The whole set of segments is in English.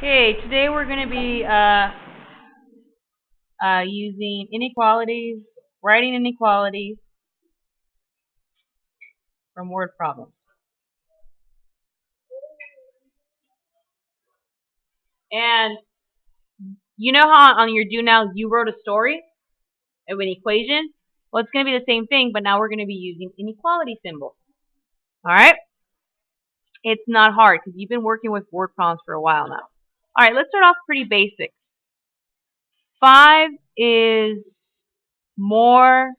Okay, today we're going to be using inequalities, writing inequalities from word problems. And you know how on your do now you wrote a story of an equation? Well, it's going to be the same thing, but now we're going to be using inequality symbols. All right? It's not hard because you've been working with word problems for a while now. All right, let's start off pretty basic. 5 is more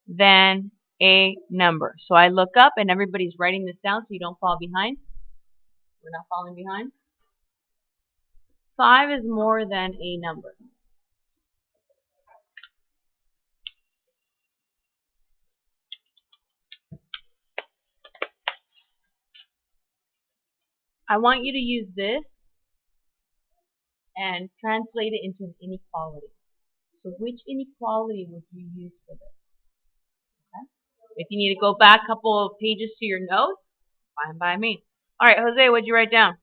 than a number. So I look up and everybody's writing this down so you don't fall behind. We're not falling behind. 5 is more than a number. I want you to use this and translate it into an inequality. So which inequality would you use for this? Okay? If you need to go back a couple of pages to your notes, fine by me. All right, Jose, what'd you write down?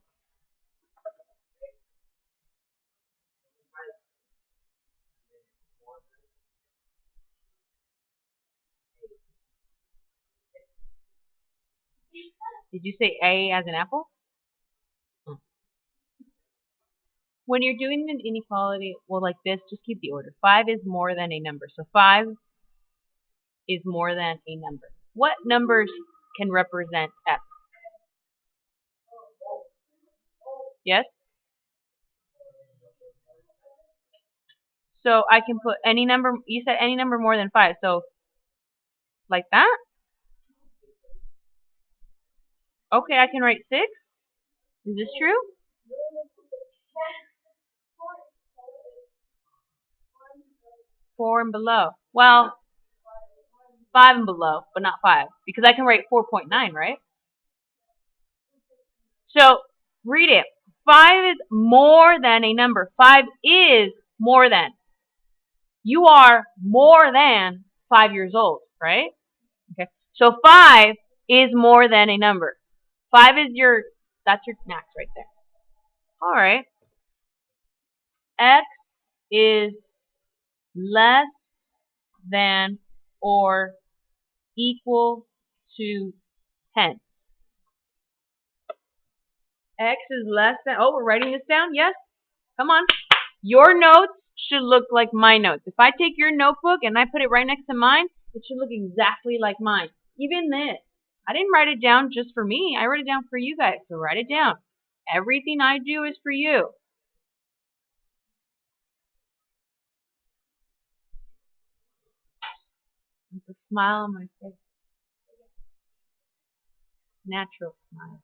Did you say A as an apple? When you're doing an inequality, well, like this, just keep the order. 5 is more than a number. So 5 is more than a number. What numbers can represent F? Yes? So I can put any number, you said any number more than 5. So like that? Okay, I can write 6. Is this true? 4 and below. Well, 5 and below, but not 5. Because I can write 4.9, right? So read it. 5 is more than a number. 5 is more than. You are more than 5 years old, right? Okay. So 5 is more than a number. 5 is that's your max right there. All right. X is less than or equal to 10. X is less than, oh, we're writing this down? Yes? Come on. Your notes should look like my notes. If I take your notebook and I put it right next to mine, it should look exactly like mine. Even this. I didn't write it down just for me. I wrote it down for you guys. So write it down. Everything I do is for you. With a smile on my face. Natural smile.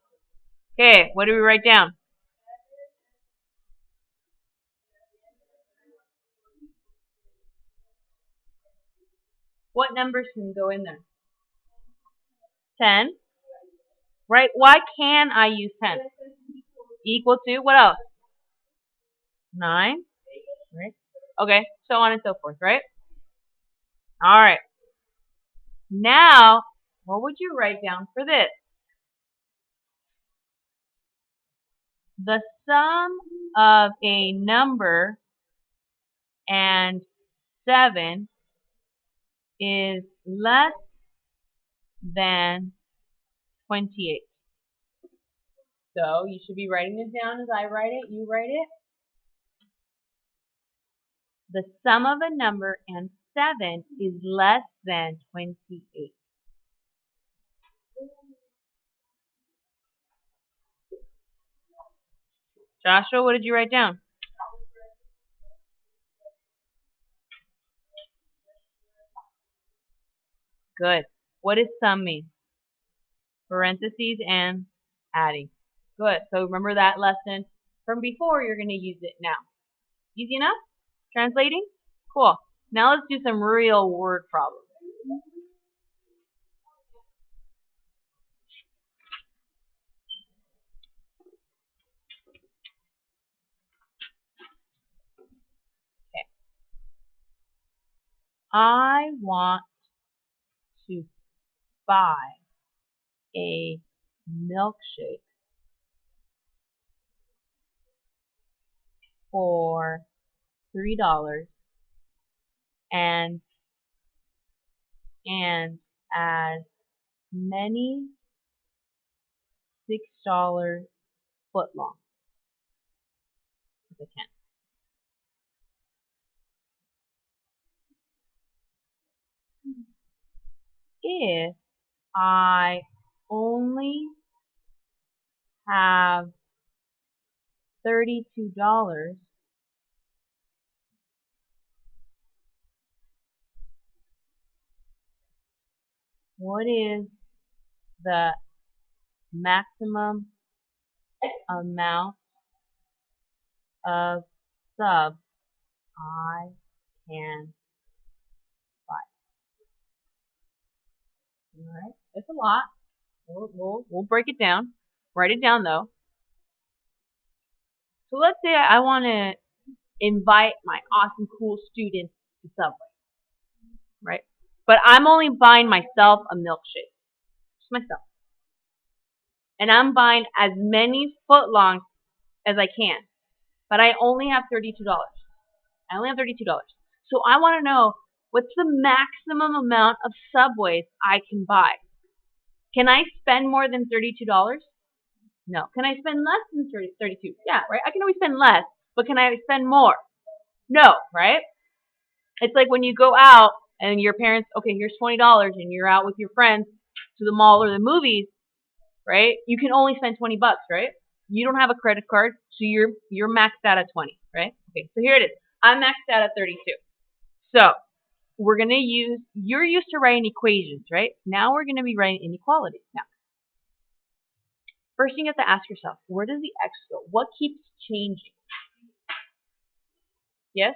Okay, what do we write down? What numbers can go in there? 10. Right? Why can I use 10? Equal to, what else? 9. Right? Okay, so on and so forth, right? All right. Now, what would you write down for this? The sum of a number and 7 is less than 28. So you should be writing this down as I write it. You write it. The sum of a number and 7 is less than 28. Joshua, what did you write down? Good. What does sum mean? Parentheses and adding. Good. So remember that lesson from before, you're going to use it now. Easy enough? Translating? Cool. Now let's do some real word problems. Okay. I want to buy a milkshake for $3 and as many $6 footlongs as I can. If I only have $32, what is the maximum amount of subs I can buy? All right, it's a lot. We'll break it down. Write it down though. So let's say I want to invite my awesome, cool students to Subway, right? But I'm only buying myself a milkshake, just myself, and I'm buying as many footlongs as I can. But I only have $32. I only have $32. So I want to know what's the maximum amount of Subways I can buy. Can I spend more than $32? No. Can I spend less than 32? Yeah, right? I can always spend less, but can I spend more? No, right? It's like when you go out and your parents, okay, here's $20 and you're out with your friends to the mall or the movies, right? You can only spend $20, right? You don't have a credit card, so you're maxed out at 20, right? Okay, so here it is. I'm maxed out at 32. So we're gonna you're used to writing equations, right? Now we're gonna be writing inequalities. Now, first you have to ask yourself, where does the x go? What keeps changing? Yes?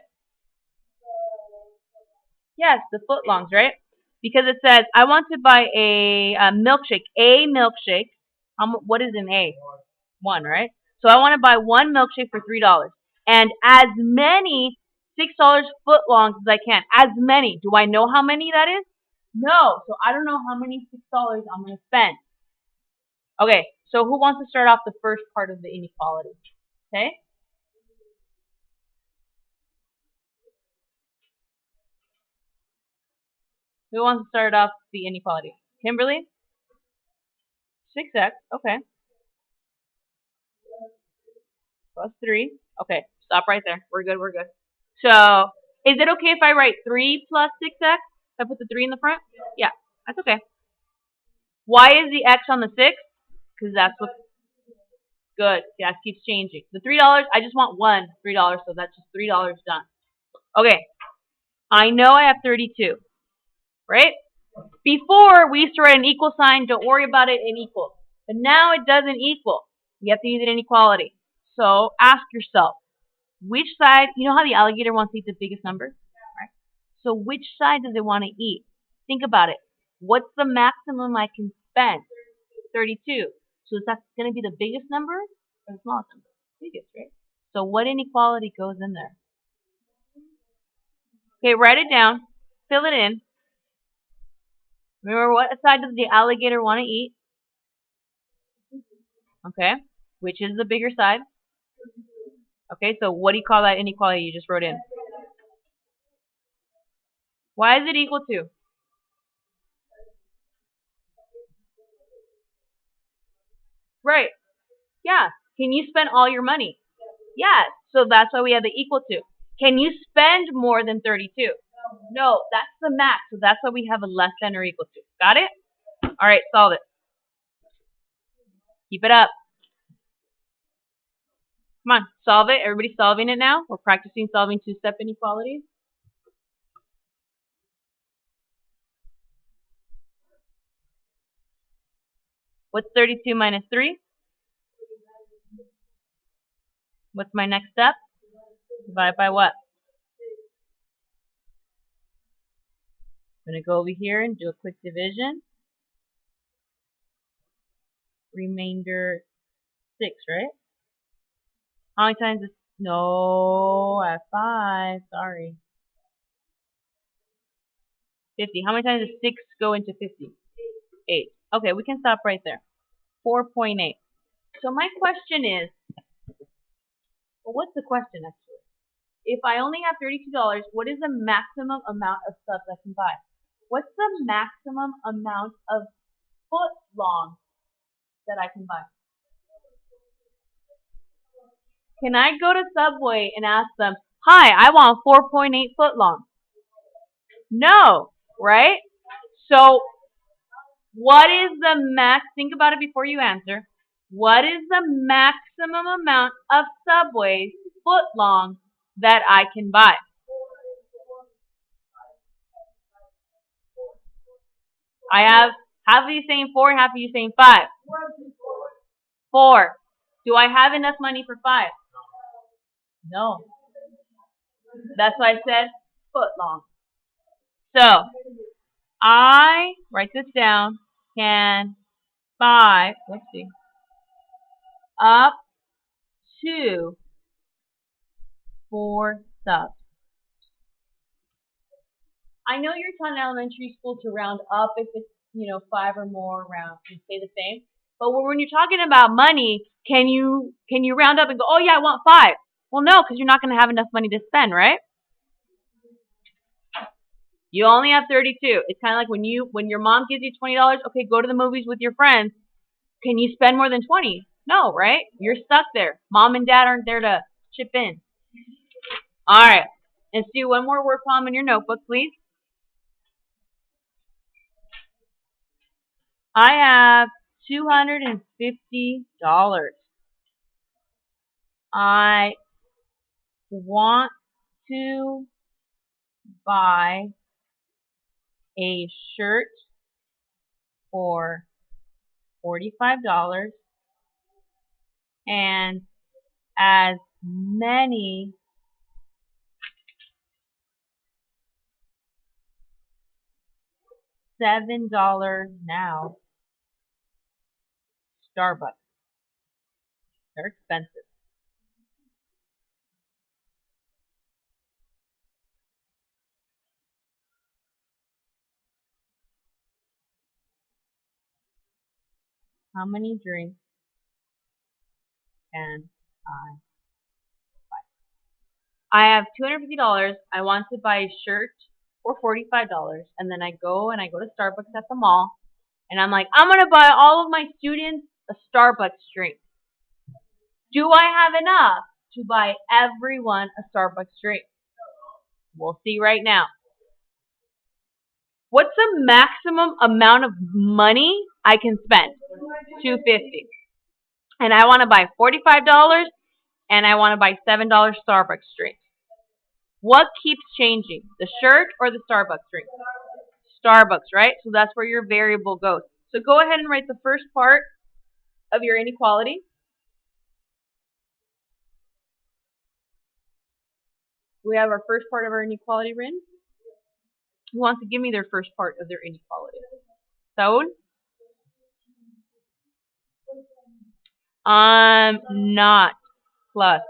Yes, the footlongs, right? Because it says, I want to buy a milkshake. A milkshake. What is an A? One, right? So I want to buy one milkshake for $3. And as many $6 footlongs as I can. As many. Do I know how many that is? No. So I don't know how many $6 I'm going to spend. Okay, so who wants to start off the first part of the inequality? Okay? Who wants to start off the inequality? Kimberly? 6x, okay. Plus 3. Okay, stop right there. We're good, we're good. So, is it okay if I write 3 plus 6x? If I put the 3 in the front? Yeah, that's okay. Why is the x on the 6? Because that's what's good. Yeah, it keeps changing. The $3, I just want one $3, so that's just $3 done. Okay, I know I have 32, right? Before, we used to write an equal sign. Don't worry about it, it equals. But now it doesn't equal. You have to use it in inequality. So ask yourself, which side, you know how the alligator wants to eat the biggest number? Right? So which side does it want to eat? Think about it. What's the maximum I can spend? 32. So is that going to be the biggest number or the smallest number? Biggest, right? So what inequality goes in there? Okay, write it down. Fill it in. Remember, what side does the alligator want to eat? Okay. Which is the bigger side? Okay, so what do you call that inequality you just wrote in? Why is it equal to? Right. Yeah. Can you spend all your money? Yes. So that's why we have the equal to. Can you spend more than 32? No, that's the max. So that's why we have a less than or equal to. Got it? All right, solve it. Keep it up. Come on, solve it. Everybody's solving it now. We're practicing solving two-step inequalities. What's 32 minus 3? What's my next step? Divide by what? I'm going to go over here and do a quick division. Remainder 6, right? How many times is... No, I have 5. Sorry. 50. How many times does 6 go into 50? 8. Okay, we can stop right there. 4.8. So my question is... Well, what's the question, actually? if I only have $32, what is the maximum amount of subs I can buy? What's the maximum amount of foot long that I can buy? Can I go to Subway and ask them, hi, I want 4.8 foot long? No, right? So what is the max? Think about it before you answer. What is the maximum amount of Subways foot long that I can buy? I have half of you saying 4, half of you saying 5. 4. Do I have enough money for 5? No. That's why I said foot long. So I, write this down, can buy, whoopsie, up to 4 subs. I know you're taught in elementary school to round up if it's, 5 or more, round and stay the same. But when you're talking about money, can you round up and go, oh yeah, I want 5? Well, no, because you're not going to have enough money to spend, right? You only have 32. It's kind of like when your mom gives you $20, okay, go to the movies with your friends. Can you spend more than 20? No, right? You're stuck there. Mom and dad aren't there to chip in. All right. Let's do one more word problem in your notebook, please. I have $250. I want to buy a shirt for $45 and as many $7 now Starbucks. They're expensive. How many drinks can I buy? I have $250. I want to buy a shirt for $45, and then I go to Starbucks at the mall, and I'm like, I'm gonna buy all of my students a Starbucks drink. Do I have enough to buy everyone a Starbucks drink? We'll see right now. What's the maximum amount of money I can spend? $250. And I want to buy $45 and I want to buy $7 Starbucks drink. What keeps changing? The shirt or the Starbucks drink? Starbucks, right? So that's where your variable goes. So go ahead and write the first part of your inequality. We have our first part of our inequality written. Who wants to give me their first part of their inequality? Saul? Not plus.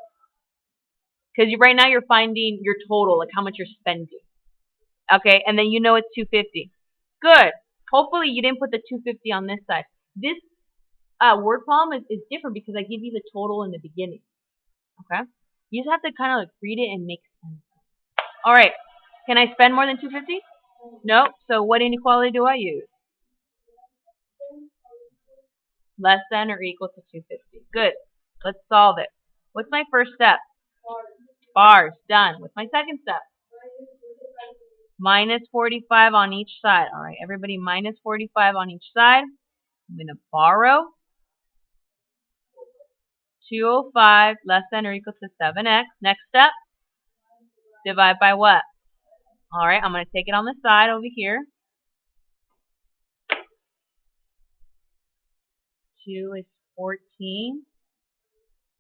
Because right now you're finding your total, like how much you're spending. Okay, and then you know it's $250. Good. Hopefully you didn't put the $250 on this side. This word problem is different because I give you the total in the beginning. Okay? You just have to kind of like read it and make sense. All right. Can I spend more than $250? No. So what inequality do I use? Less than or equal to $250. Good. Let's solve it. What's my first step? Bars. Done. What's my second step? Minus 45 on each side. All right, everybody, minus 45 on each side. I'm going to borrow 205 less than or equal to 7x. Next step, divide by what? All right, I'm going to take it on the side over here. 2 is 14.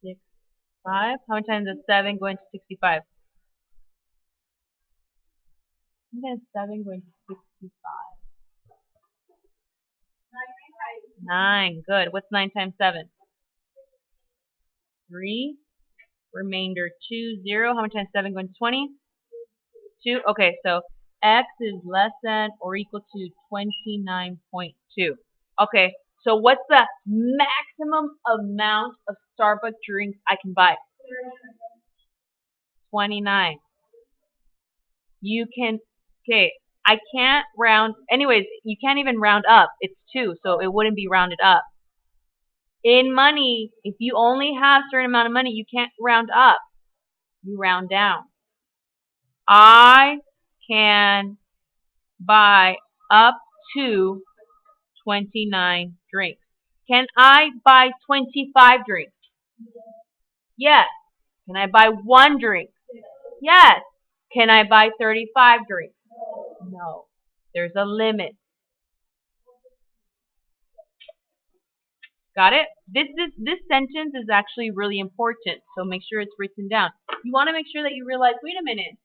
6, 5. How many times is 7 going to 65? I'm going to 7 going to 65. 9. Good. What's 9 times 7? 3. Remainder 2, 0. How many times 7 going to 20? 2. Okay, so x is less than or equal to 29.2. Okay, so what's the maximum amount of Starbucks drinks I can buy? 29. You can, okay, I can't round, anyways, you can't even round up. It's 2, so it wouldn't be rounded up. In money, if you only have a certain amount of money, you can't round up. You round down. I can buy up to 29 drinks. Can I buy 25 drinks? Yes. Can I buy 1 drink? Yes. Can I buy 35 drinks? No. There's a limit. Got it? This sentence is actually really important, so make sure it's written down. You want to make sure that you realize, wait a minute,